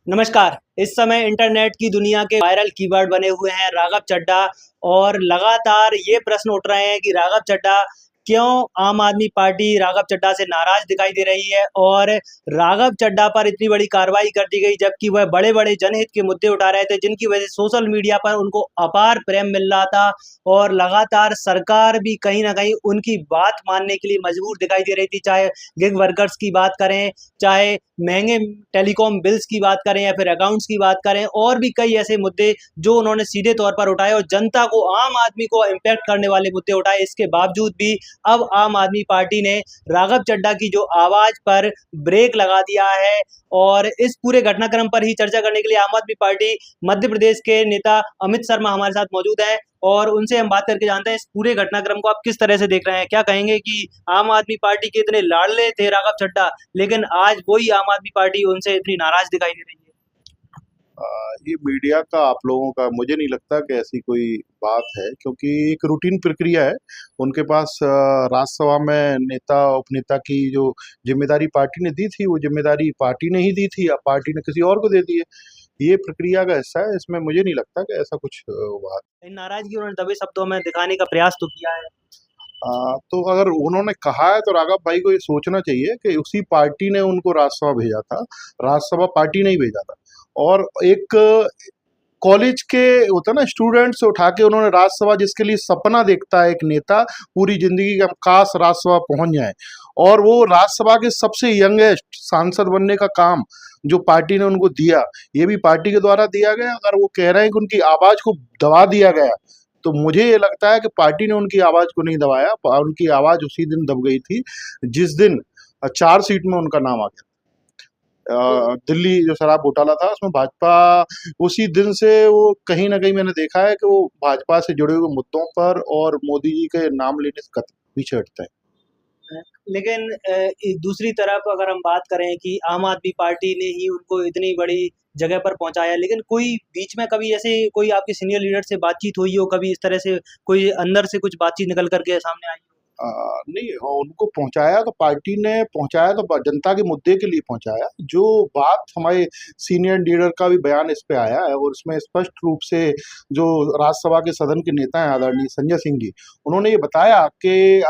नमस्कार। इस समय इंटरनेट की दुनिया के वायरल कीवर्ड बने हुए हैं राघव चड्ढा। और लगातार ये प्रश्न उठ रहे हैं कि राघव चड्ढा क्यों आम आदमी पार्टी राघव चड्ढा से नाराज दिखाई दे रही है और राघव चड्ढा पर इतनी बड़ी कार्रवाई कर दी गई, जबकि वह बड़े बड़े जनहित के मुद्दे उठा रहे थे जिनकी वजह से सोशल मीडिया पर उनको अपार प्रेम मिल रहा था। और लगातार सरकार भी कहीं ना कहीं उनकी बात मानने के लिए मजबूर दिखाई दे रही थी, चाहे गिग वर्कर्स की बात करें, चाहे महंगे टेलीकॉम बिल्स की बात करें या फिर अकाउंट्स की बात करें, और भी कई ऐसे मुद्दे जो उन्होंने सीधे तौर पर उठाए और जनता को, आम आदमी को इम्पैक्ट करने वाले मुद्दे उठाए। इसके बावजूद भी अब आम आदमी पार्टी ने राघव चड्ढा की जो आवाज पर ब्रेक लगा दिया है। और इस पूरे घटनाक्रम पर ही चर्चा करने के लिए आम आदमी पार्टी मध्य प्रदेश के नेता अमित शर्मा हमारे साथ मौजूद हैं और उनसे हम बात करके जानते हैं इस पूरे घटनाक्रम को आप किस तरह से देख रहे हैं। क्या कहेंगे कि आम आदमी पार्टी के इतने लाडले थे राघव चड्ढा, लेकिन आज वही आम आदमी पार्टी उनसे इतनी नाराज दिखाई दे रही है? ये मीडिया का आप लोगों का मुझे नहीं लगता कि ऐसी कोई बात है, क्योंकि एक रूटीन प्रक्रिया है। उनके पास राज्यसभा में नेता उपनेता की जो जिम्मेदारी पार्टी ने दी थी, वो जिम्मेदारी पार्टी ने ही दी थी, अब पार्टी ने किसी और को दे दी है। ये प्रक्रिया का हिस्सा है, इसमें मुझे नहीं लगता कि ऐसा कुछ हुआ है। इन नाराजगी उन्होंने दबे शब्दों में दिखाने का प्रयास तो किया है। तो अगर उन्होंने कहा है तो राघव भाई को ये सोचना चाहिए कि उसी पार्टी ने उनको राज्यसभा भेजा था, राज्यसभा पार्टी ने ही भेजा था। और एक कॉलेज के होता है ना, स्टूडेंट से उठा के उन्होंने राज्यसभा, जिसके लिए सपना देखता है एक नेता पूरी जिंदगी का, काश राज्यसभा पहुंच जाए, और वो राज्यसभा के सबसे यंगेस्ट सांसद बनने का काम जो पार्टी ने उनको दिया, ये भी पार्टी के द्वारा दिया गया। अगर वो कह रहे हैं कि उनकी आवाज को दबा दिया गया, तो मुझे ये लगता है कि पार्टी ने उनकी आवाज को नहीं दबाया। उनकी आवाज उसी दिन दब गई थी जिस दिन 4 सीट में उनका नाम आ गया। दिल्ली जो शराब घोटाला था उसमें भाजपा उसी दिन से, वो कहीं ना कहीं मैंने देखा है कि वो भाजपा से जुड़े हुए मुद्दों पर और मोदी जी के नाम लेने से पीछे हटते हैं। लेकिन दूसरी तरफ अगर हम बात करें कि आम आदमी पार्टी ने ही उनको इतनी बड़ी जगह पर पहुंचाया, लेकिन कोई बीच में कभी ऐसे कोई आपके सीनियर लीडर से बातचीत हुई हो, कभी इस तरह से कोई अंदर से कुछ बातचीत निकल करके सामने आई हो? नहीं, उनको पहुंचाया तो पार्टी ने पहुंचाया, तो जनता के मुद्दे के लिए पहुंचाया। जो बात हमारे सीनियर लीडर का भी बयान इस पे आया है, और उसमें स्पष्ट रूप से जो राज्यसभा के सदन के नेता हैं आदरणीय संजय सिंह जी, उन्होंने ये बताया कि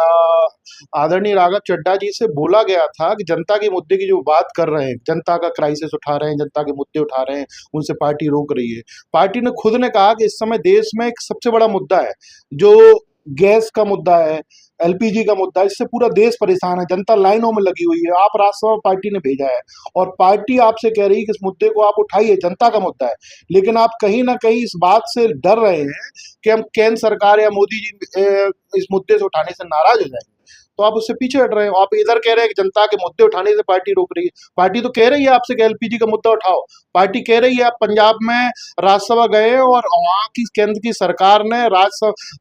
आदरणीय राघव चड्ढा जी से बोला गया था कि जनता के मुद्दे की जो बात कर रहे हैं, जनता का क्राइसिस उठा रहे हैं, जनता के मुद्दे उठा रहे हैं, उनसे पार्टी रोक रही है। पार्टी ने खुद ने कहा कि इस समय देश में एक सबसे बड़ा मुद्दा है जो गैस का मुद्दा है, एलपीजी का मुद्दा है, इससे पूरा देश परेशान है, जनता लाइनों में लगी हुई है। आप राज्यसभा पार्टी ने भेजा है और पार्टी आपसे कह रही है कि इस मुद्दे को आप उठाइए, जनता का मुद्दा है, लेकिन आप कहीं ना कहीं इस बात से डर रहे हैं कि हम केंद्र सरकार या मोदी जी इस मुद्दे से उठाने से नाराज हो जाएंगे, तो आप उससे पीछे हट रहे हो। आप इधर कह रहे हैं कि जनता के मुद्दे उठाने से पार्टी रोक रही है। पार्टी तो कह रही है आपसे कि एलपीजी का मुद्दा उठाओ। पार्टी कह रही है, आप पंजाब में राज्यसभा गए और वहां की केंद्र की सरकार ने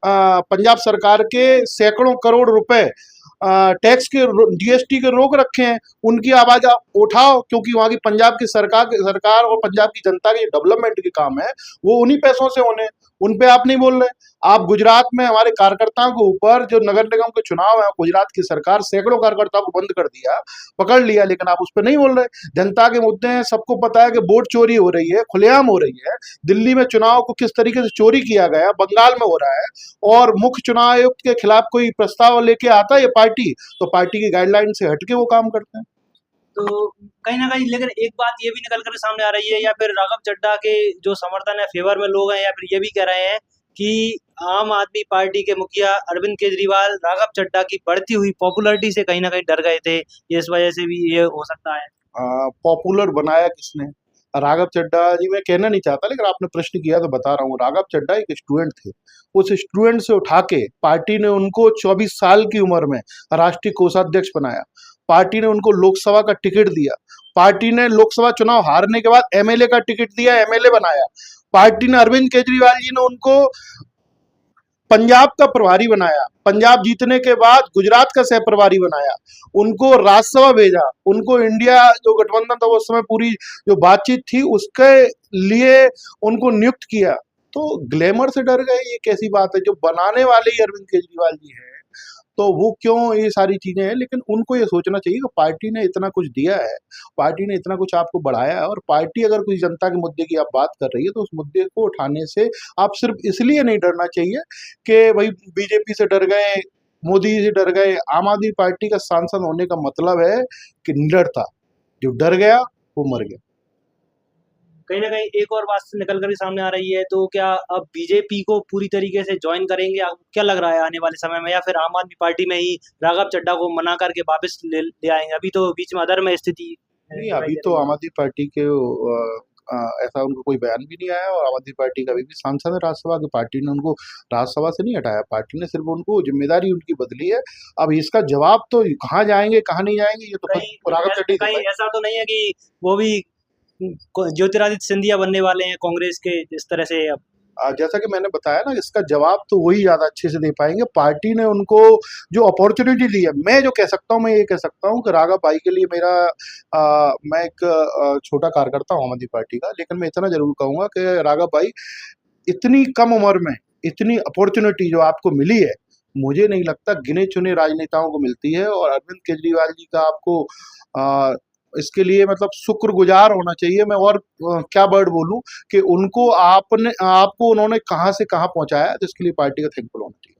पंजाब सरकार के सैकड़ों करोड़ रुपए टैक्स के, जीएसटी के रोक रखे हैं। उनकी आवाज आप उठाओ, क्योंकि वहां की पंजाब की सरकार और पंजाब की जनता के डेवलपमेंट के काम है वो उन्हीं पैसों से होने, उन पे आप नहीं बोल रहे। आप गुजरात में हमारे कार्यकर्ताओं के ऊपर जो नगर निगम के चुनाव है, गुजरात की सरकार सैकड़ों कार्यकर्ताओं को बंद कर दिया, पकड़ लिया, लेकिन आप उस पर नहीं बोल रहे। जनता के मुद्दे हैं, सबको पता है कि वोट चोरी हो रही है, खुलेआम हो रही है। दिल्ली में चुनाव को किस तरीके से चोरी किया गया, बंगाल में हो रहा है, और मुख्य चुनाव आयुक्त के खिलाफ कोई प्रस्ताव लेके आता है ये पार्टी, तो पार्टी की गाइडलाइन से हटके वो काम करते हैं। तो कहीं ना कहीं लेकिन एक बात ये भी निकल कर सामने आ रही है, या फिर राघव चड्ढा के जो समर्थन है, फेवर में लोग हैं, या फिर ये भी कह रहे हैं कि आम आदमी पार्टी के मुखिया अरविंद केजरीवाल राघव चड्ढा की बढ़ती हुई पॉपुलैरिटी से कहीं ना कहीं डर गए थे, इस वजह से भी ये हो सकता है। पॉपुलर बनाया किसने? राघव चड्ढा जी, मैं कहना नहीं चाहता, लेकिन आपने प्रश्न किया तो बता रहा हूँ। राघव चड्ढा एक स्टूडेंट थे, उस स्टूडेंट से उठा के पार्टी ने उनको 24 साल की उम्र में राष्ट्रीय कोषाध्यक्ष बनाया। पार्टी ने उनको लोकसभा का टिकट दिया। पार्टी ने लोकसभा चुनाव हारने के बाद एमएलए का टिकट दिया, एमएलए बनाया। पार्टी ने अरविंद केजरीवाल जी ने उनको पंजाब का प्रभारी बनाया, पंजाब जीतने के बाद गुजरात का सह प्रभारी बनाया, उनको राज्यसभा भेजा, उनको इंडिया जो गठबंधन था उस समय पूरी जो बातचीत थी उसके लिए उनको नियुक्त किया। तो ग्लैमर से डर गए, ये कैसी बात है? जो बनाने वाले ही अरविंद केजरीवाल जी हैं, तो वो क्यों ये सारी चीजें हैं, लेकिन उनको ये सोचना चाहिए कि पार्टी ने इतना कुछ दिया है, पार्टी ने इतना कुछ आपको बढ़ाया है, और पार्टी अगर कोई जनता के मुद्दे की आप बात कर रही है तो उस मुद्दे को उठाने से आप सिर्फ इसलिए नहीं डरना चाहिए कि भाई बीजेपी से डर गए, मोदी जी से डर गए। आम आदमी पार्टी का सांसद होने का मतलब है कि निडरता। जो डर गया वो मर गया। कहीं न कहीं एक और बात निकल कर के सामने आ रही है, तो क्या अब बीजेपी को पूरी तरीके से जॉइन करेंगे? आपको क्या लग रहा है आने वाले समय में, या फिर आम आदमी पार्टी में ही राघव चड्ढा को मना करके वापस ले आएँगे? अभी तो बीच में अधर में स्थिति नहीं, दिखाई अभी दे तो रही है। आम आदमी पार्टी के ऐसा उनको कोई बयान भी नहीं आया, और आम आदमी पार्टी का अभी भी सांसद है राज्यसभा की। पार्टी ने उनको राज्यसभा से नहीं हटाया, पार्टी ने सिर्फ उनको जिम्मेदारी उनकी बदली है। अब इसका जवाब तो कहाँ जाएंगे कहाँ नहीं जाएंगे, ये तो खुद राघव चड्ढा ही दे कहीं पाएंगे। ऐसा तो नहीं है कि वो भी ज्योतिरादित्य सिंधिया बनने वाले हैं कांग्रेस के इस तरह से अब? जैसा कि मैंने बताया ना, इसका जवाब तो वही ज्यादा अच्छे से दे पाएंगे। पार्टी ने उनको जो अपॉर्चुनिटी दी है, मैं जो कह सकता हूँ, मैं ये कह सकता हूँ कि राघव भाई के लिए मेरा मैं एक छोटा कार्यकर्ता हूँ आम आदमी पार्टी का, लेकिन मैं इतना जरूर कहूंगा कि राघव भाई, इतनी कम उम्र में इतनी अपॉर्चुनिटी जो आपको मिली है, मुझे नहीं लगता गिने चुने राजनेताओं को मिलती है। और अरविंद केजरीवाल जी का आपको आ, इसके लिए मतलब शुक्रगुजार होना चाहिए। मैं और क्या वर्ड बोलूं कि उनको आपने आपको उन्होंने कहां से कहां पहुंचाया है, तो इसके लिए पार्टी का थैंकफुल होना चाहिए।